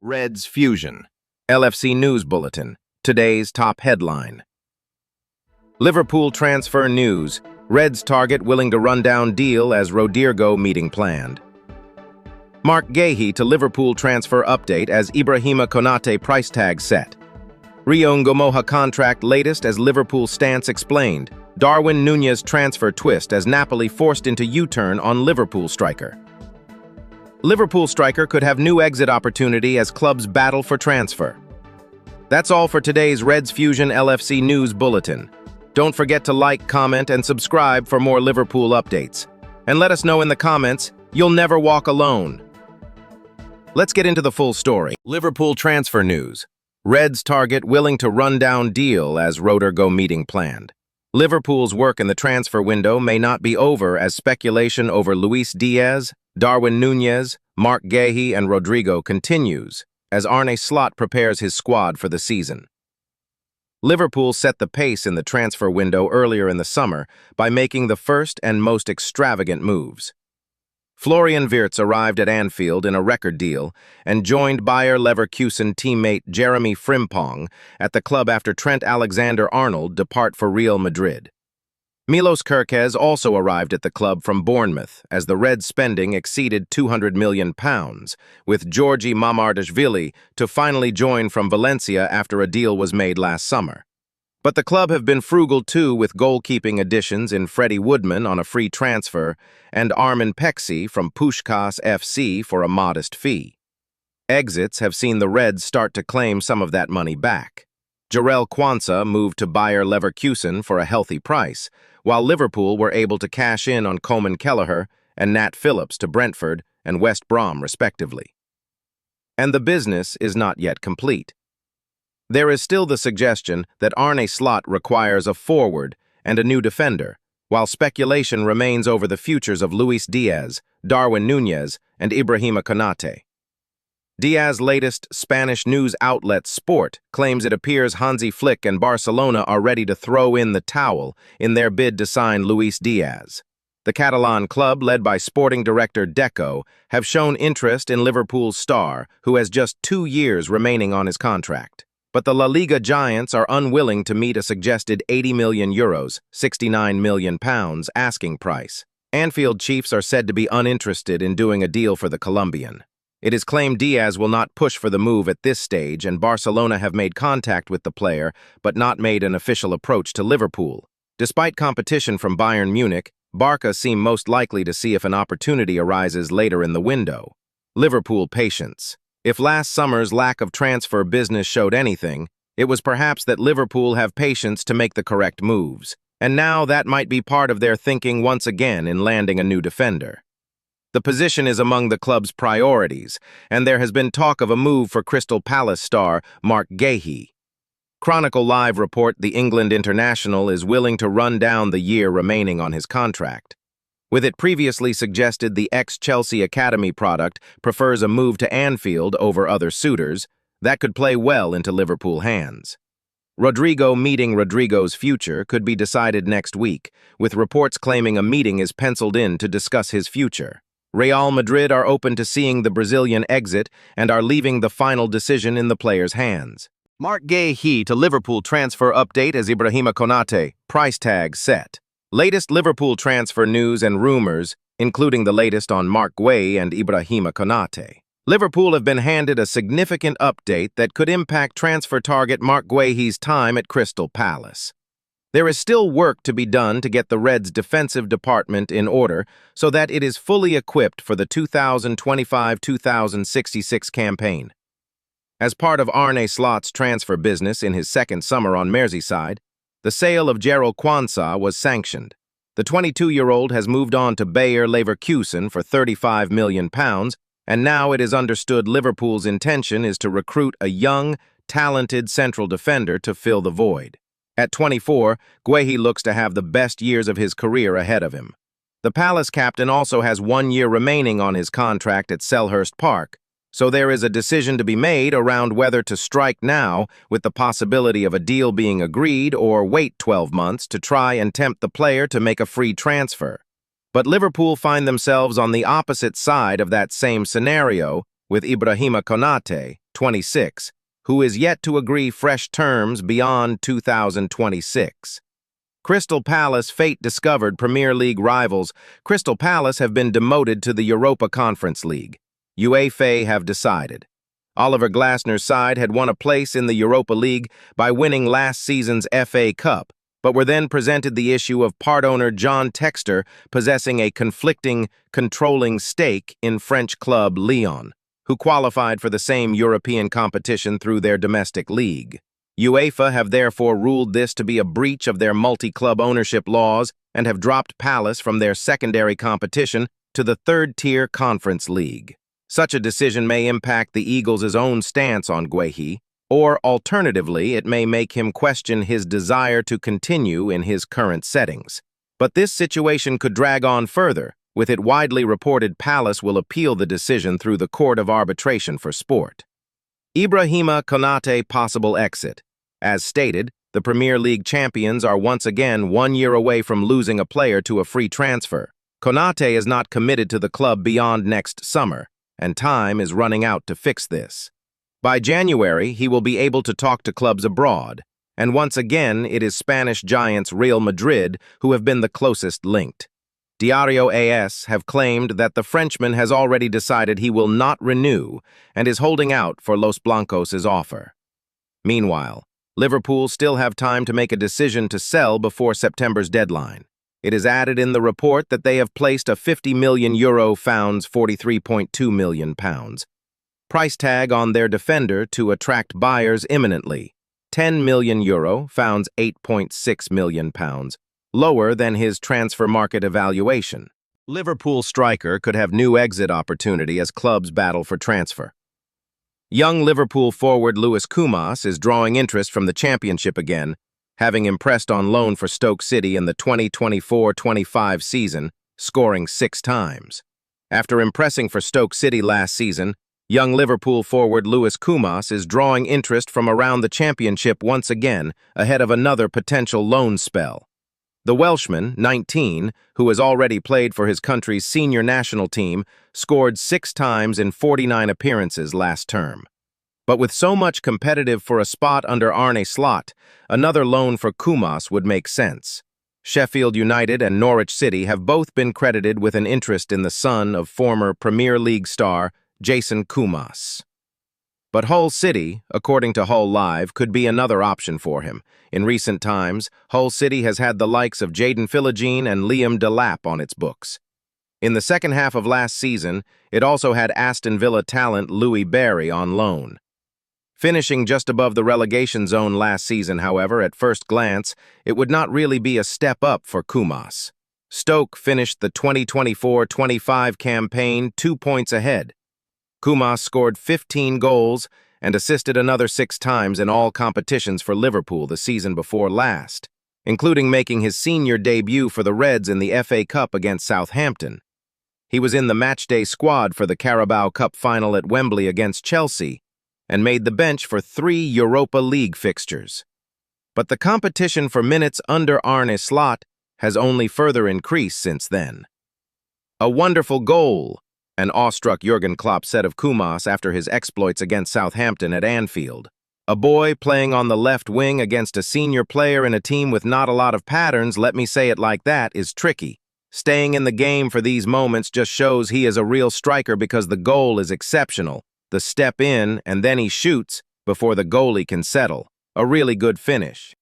Reds Fusion. LFC News Bulletin. Today's top headline. Liverpool transfer news. Reds target willing to run down deal as Rodrygo meeting planned. Mark Guehi to Liverpool transfer update as Guehi Konate price tag set. Guehi contract latest as Liverpool stance explained. Darwin Nunez transfer twist as Napoli forced into U-turn on Liverpool striker. Liverpool striker could have new exit opportunity as clubs battle for transfer. That's all for today's Reds Fusion LFC News Bulletin. Don't forget to like, comment, and subscribe for more Liverpool updates. And let us know in the comments, you'll never walk alone. Let's get into the full story. Liverpool transfer news. Reds target willing to run down deal as Rodrygo meeting planned. Liverpool's work in the transfer window may not be over as speculation over Luis Diaz, Darwin Nunez, Mark Guehi, and Rodrygo continues as Arne Slot prepares his squad for the season. Liverpool set the pace in the transfer window earlier in the summer by making the first and most extravagant moves. Florian Wirtz arrived at Anfield in a record deal and joined Bayer Leverkusen teammate Jeremy Frimpong at the club after Trent Alexander-Arnold depart for Real Madrid. Milos Kerkez also arrived at the club from Bournemouth as the Reds' spending exceeded £200 million, with Georgi Mamardashvili to finally join from Valencia after a deal was made last summer. But the club have been frugal too, with goalkeeping additions in Freddie Woodman on a free transfer and Armin Pexi from Puskás FC for a modest fee. Exits have seen the Reds start to claim some of that money back. Jarell Quansah moved to Bayer Leverkusen for a healthy price, while Liverpool were able to cash in on Coleman Kelleher and Nat Phillips to Brentford and West Brom, respectively. And the business is not yet complete. There is still the suggestion that Arne Slot requires a forward and a new defender, while speculation remains over the futures of Luis Diaz, Darwin Nunez, and Guehi Konate. Diaz's latest Spanish news outlet Sport claims it appears Hansi Flick and Barcelona are ready to throw in the towel in their bid to sign Luis Diaz. The Catalan club, led by sporting director Deco, have shown interest in Liverpool's star, who has just 2 years remaining on his contract. But the La Liga giants are unwilling to meet a suggested €80 million, £69 million asking price. Anfield Chiefs are said to be uninterested in doing a deal for the Colombian. It is claimed Diaz will not push for the move at this stage, and Barcelona have made contact with the player but not made an official approach to Liverpool. Despite competition from Bayern Munich, Barca seem most likely to see if an opportunity arises later in the window. Liverpool patience. If last summer's lack of transfer business showed anything, it was perhaps that Liverpool have patience to make the correct moves. And now that might be part of their thinking once again in landing a new defender. The position is among the club's priorities, and there has been talk of a move for Crystal Palace star Mark Guehi. Chronicle Live report the England international is willing to run down the year remaining on his contract. With it previously suggested the ex-Chelsea Academy product prefers a move to Anfield over other suitors, that could play well into Liverpool hands. Rodrygo meeting Rodrygo's future could be decided next week, with reports claiming a meeting is penciled in to discuss his future. Real Madrid are open to seeing the Brazilian exit and are leaving the final decision in the player's hands. Mark Guehi to Liverpool transfer update as Guehi Konate, price tag set. Latest Liverpool transfer news and rumors, including the latest on Mark Guehi and Guehi Konate. Liverpool have been handed a significant update that could impact transfer target Mark Guehi's time at Crystal Palace. There is still work to be done to get the Reds' defensive department in order so that it is fully equipped for the 2025-2066 campaign. As part of Arne Slot's transfer business in his second summer on Merseyside, the sale of Jarell Quansah was sanctioned. The 22-year-old has moved on to Bayer Leverkusen for £35 million, and now it is understood Liverpool's intention is to recruit a young, talented central defender to fill the void. At 24, Guehi looks to have the best years of his career ahead of him. The Palace captain also has 1 year remaining on his contract at Selhurst Park, so there is a decision to be made around whether to strike now with the possibility of a deal being agreed or wait 12 months to try and tempt the player to make a free transfer. But Liverpool find themselves on the opposite side of that same scenario with Guehi Konate, 26, who is yet to agree fresh terms beyond 2026. Crystal Palace fate discovered Premier League rivals. Crystal Palace have been demoted to the Europa Conference League. UEFA have decided. Oliver Glasner's side had won a place in the Europa League by winning last season's FA Cup, but were then presented the issue of part owner John Textor possessing a conflicting, controlling stake in French club Lyon, who qualified for the same European competition through their domestic league. UEFA have therefore ruled this to be a breach of their multi-club ownership laws and have dropped Palace from their secondary competition to the third-tier Conference League. Such a decision may impact the Eagles' own stance on Guehi, or alternatively, it may make him question his desire to continue in his current settings. But this situation could drag on further, with it widely reported Palace will appeal the decision through the Court of Arbitration for Sport. Guehi Konate possible exit. As stated, the Premier League champions are once again 1 year away from losing a player to a free transfer. Konate is not committed to the club beyond next summer, and time is running out to fix this. By January, he will be able to talk to clubs abroad, and once again it is Spanish giants Real Madrid who have been the closest linked. Diario AS have claimed that the Frenchman has already decided he will not renew and is holding out for Los Blancos' offer. Meanwhile, Liverpool still have time to make a decision to sell before September's deadline. It is added in the report that they have placed a €50 million founds £43.2 million price tag on their defender to attract buyers imminently, €10 million founds £8.6 million, lower than his transfer market evaluation. Liverpool striker could have new exit opportunity as clubs battle for transfer. Young Liverpool forward Lewis Kumas is drawing interest from the Championship again, having impressed on loan for Stoke City in the 2024-25 season, scoring 6 times. After impressing for Stoke City last season, young Liverpool forward Lewis Kumas is drawing interest from around the Championship once again, ahead of another potential loan spell. The Welshman, 19, who has already played for his country's senior national team, scored 6 times in 49 appearances last term. But with so much competitive for a spot under Arne Slot, another loan for Kumas would make sense. Sheffield United and Norwich City have both been credited with an interest in the son of former Premier League star Jason Kumas. But Hull City, according to Hull Live, could be another option for him. In recent times, Hull City has had the likes of Jadon Philogene and Liam Delap on its books. In the second half of last season, it also had Aston Villa talent Louis Barry on loan. Finishing just above the relegation zone last season, however, at first glance, it would not really be a step up for Kumas. Stoke finished the 2024-25 campaign 2 points ahead. Kumas scored 15 goals and assisted another 6 times in all competitions for Liverpool the season before last, including making his senior debut for the Reds in the FA Cup against Southampton. He was in the matchday squad for the Carabao Cup final at Wembley against Chelsea and made the bench for 3 Europa League fixtures. But the competition for minutes under Arne Slot has only further increased since then. A wonderful goal, an awestruck Jurgen Klopp said of Kumas after his exploits against Southampton at Anfield. A boy playing on the left wing against a senior player in a team with not a lot of patterns, let me say it like that, is tricky. Staying in the game for these moments just shows he is a real striker because the goal is exceptional. The step in and then he shoots before the goalie can settle. A really good finish.